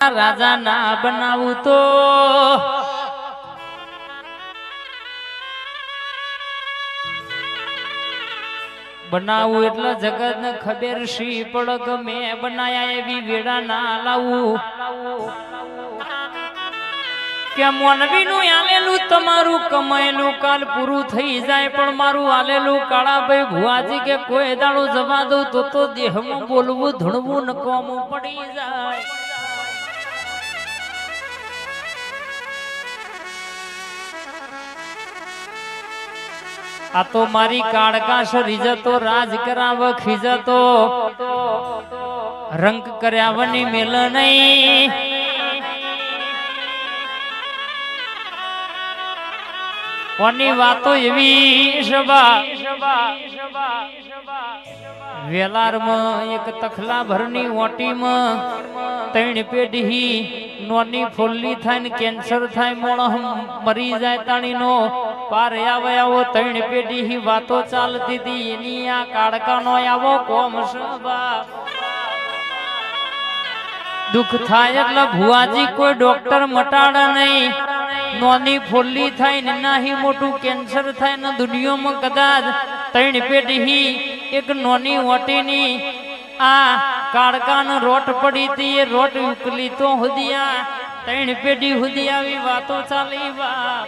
રાજા ના બનાવું તો બનાવું એટલે જગત ને ખબર શી પડગ મેં બનાયા એવી વેડા ના લાવું કે મોનવી નું આલેલું તમારું કમાયેલું કાલ પૂરું થઈ જાય પણ મારું આલેલું કાળાભાઈ ભુવાજી કે કોઈ દાડો જવા દઉં તો દેહમાં બોલવું ધણવું નકોમું પડી જાય. આ તો મારી કાળકાશ રીજતો રાજ કરાવ ખીજતો રંગ કર્યાવની મેલ નહીં કોની વાતો એવી સભા વેલારમાં એક તખલા ભરની ઓટીમાં ત્રણ પેઢી નોની ફોલ્લી થાય ને કેન્સર થાય મોણ મરી જાય તાણીનો પાર આવો ત્રણ પેઢી વાતો ચાલતી હતી એની આ કાળકાનો આવો કોમ સભા દુઃખ થાય એટલે ભુવાજી કોઈ ડોક્ટર મટાડે નહીં નોની ફોલ્લી થાય ને નાહી મોટું કેન્સર થાય ને દુનિયામાં કદાચ ત્રણ પેઢી એક નોની ઓટીની આ કાળકાનો રોટ પડી હતી એ રોટ ઉકલી તો હુદિયા ત્રણ પેઢી હુદી આવી વાતો ચાલી વા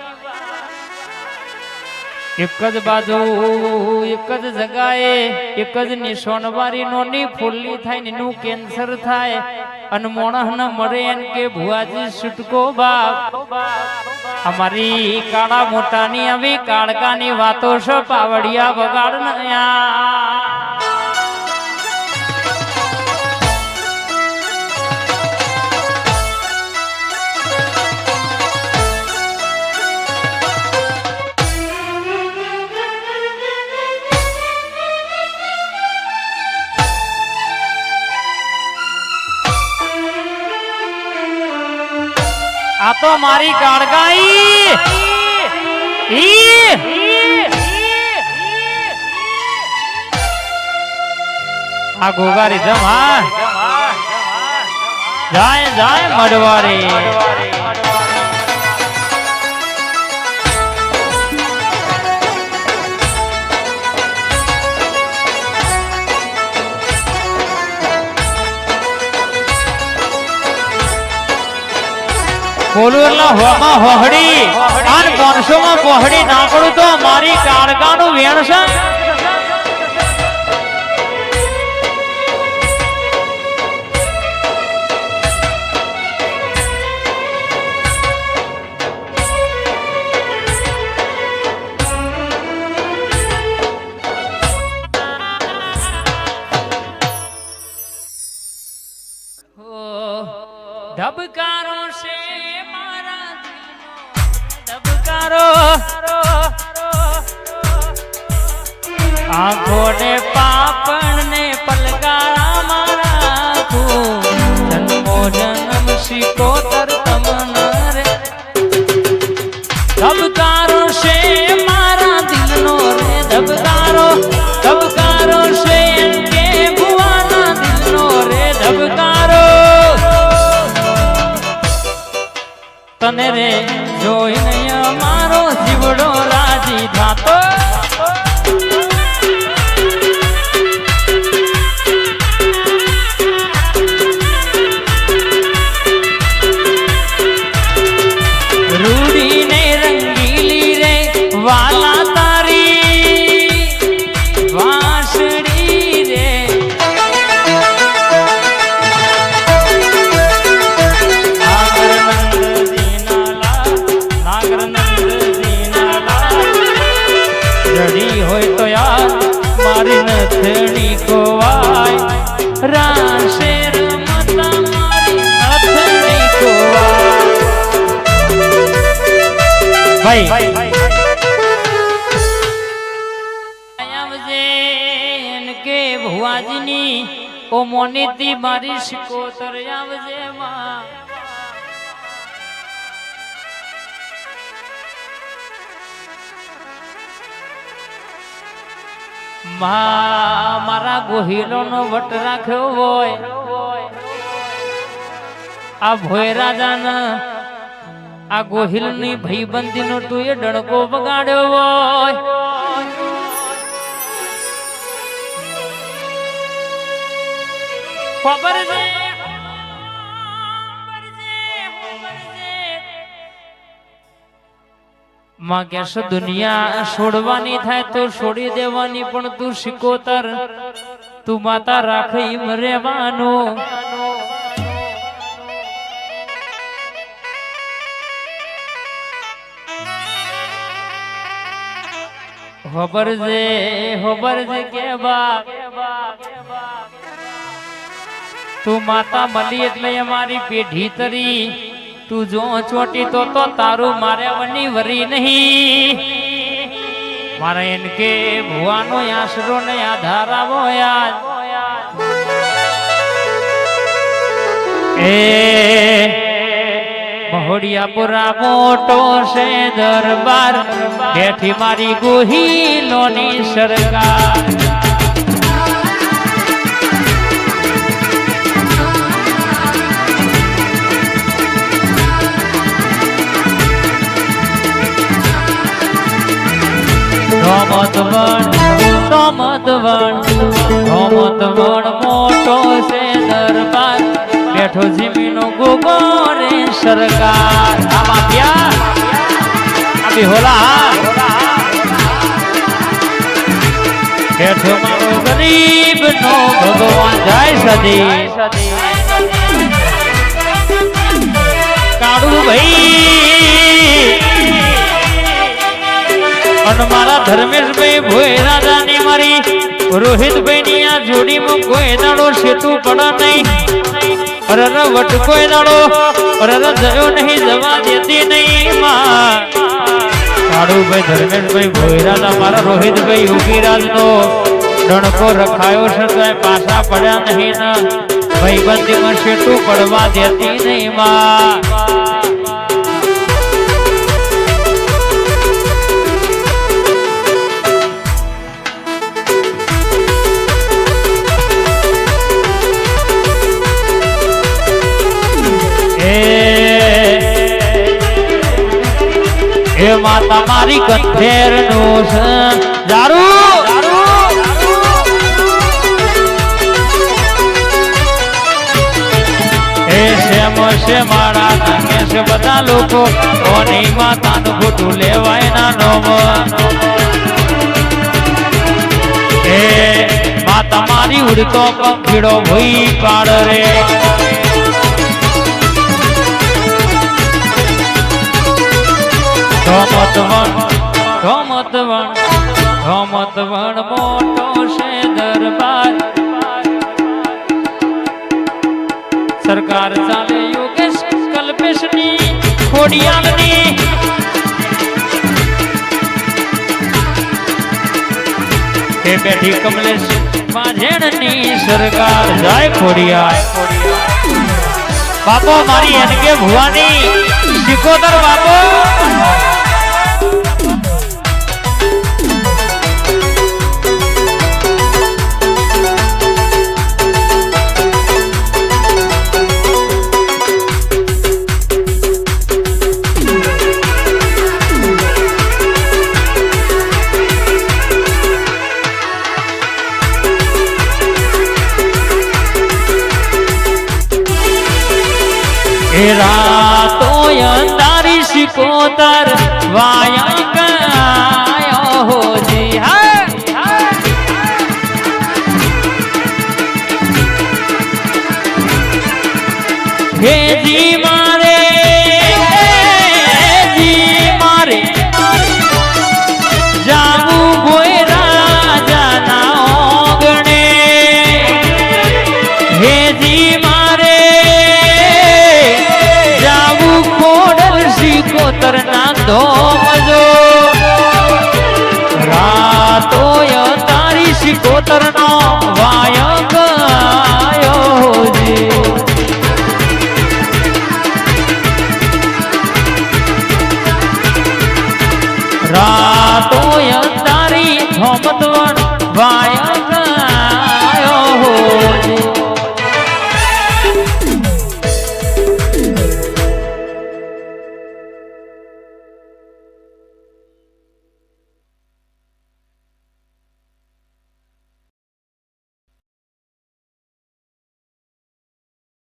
એક જ બાજુ એક જ જગાએ એક જ નિશોનવારી નોની ફોલ્લી થાય ને એનું કેન્સર થાય અને મોણસ ન મરે એમ કે ભુવાજી છૂટકો બાપ અમારી કાળા મોટાની આવી કાળકાની વાતો છે પાવડિયા વગાડ આ તો મારી કાળગાઈ આ ગોગારી ધમ હા જાય જાય મડવારી બોલું એટલે હોમાં હોહડી અને 500 માં પોહડી નાખડું તો મારી કાળગાનું વેણ છે. ધબકારો છે આંખો ને પાપણ ને પલકારા મારા તું જન્મો જન્મ શીખોતર તમને રે ધબકારો છે મારા દિલનો રે ધબકારો ધબકારો છે કે ભુવાના દિલનો રે ધબકારો તને રે જોઈને અમારો જીવડો રાજી થાતો રૂડી ને રંગીલી રે વાલા તારી વાંસળી રે હોય તો યાર મારી નથણી કોવાય રાશે રમતા મારી નથણી કોવાય ભાઈ આવજે કે ભુવાજીની ઓ મોનીતી મારી શિકોતર આવજે માં મારા ગોહિલો નો વટ રાખ્યો હોય આ ભોય રાજાના આ ગોહિલની ભાઈબંધીનો તું એ ડણકો બગાડ્યો હોય ખબર છે માં કેશ દુનિયા છોડવાની થાય તો છોડી દેવાની પણ તું શીકોતર તું માતા રાખી રહેવાનું ખબર છે કે બા તું માતા મળી એટલે અમારી પેઢી તરી તું જો ચોટી તો તારું મારે વની વરી નહીં મારે એન કે ભુવાનો આશરો ને આધાર આવો યાદ એ મહોડિયાપુરા મોટો છે દરબાર બેઠી મારી ગોહિલોની સરકાર મોટો છે દરબાર બેઠો જીમીનો ગોગો રે સરકાર આમાં પ્યાર અભી હોલા બેઠો મારો ગરીબ નો ભગવાન જય સદી કાળુ ભાઈ અને મારા ધર્મેશભાઈ ભોય રાજાની મારી રોહિતભાઈ ની આ જોડીમાં કોઈ દાડો સેતુ પડા નહીં અરે વટ કોઈ દાડો અરે જયો નહીં જવા દેતી નહીં માં કાળુભાઈ ધર્મેશભાઈ ભોય રાજા મારા રોહિતભાઈ યોગીરાજ નો ડણકો રખાયો છે તો પાછા પડ્યા નહીં ને ભાઈબંધીમાં સેતુ પડવા દેતી નહીં માં એ માતા મારી કંઠેર નું દારૂ એ શેમ છે મારા નાકે છે બધા લોકો કોની માતાનું ખોટું લેવાય ના નોમ એ માતા મારી ઉડતો પંખીડો ભઈ પાડ રે ધોમતવણ મોટો છે દરબાર સરકાર ચાલે યોગેશ કલ્પેશની ખોડિયાલની એ બેઠી કમલેશ માઝેણની સરકાર જાય ખોડિયાલ બાપો મારી એનકે ભુવાની શિકોતર બાપો રાતો અંધારી શિકોતર વાયા કાયો હોજી હે જી મારે જાવું કોઈ રાજા ના ઓગણે હે જી કોતર ના ધોમજો રાતો તારી શિકોતર નો વાયક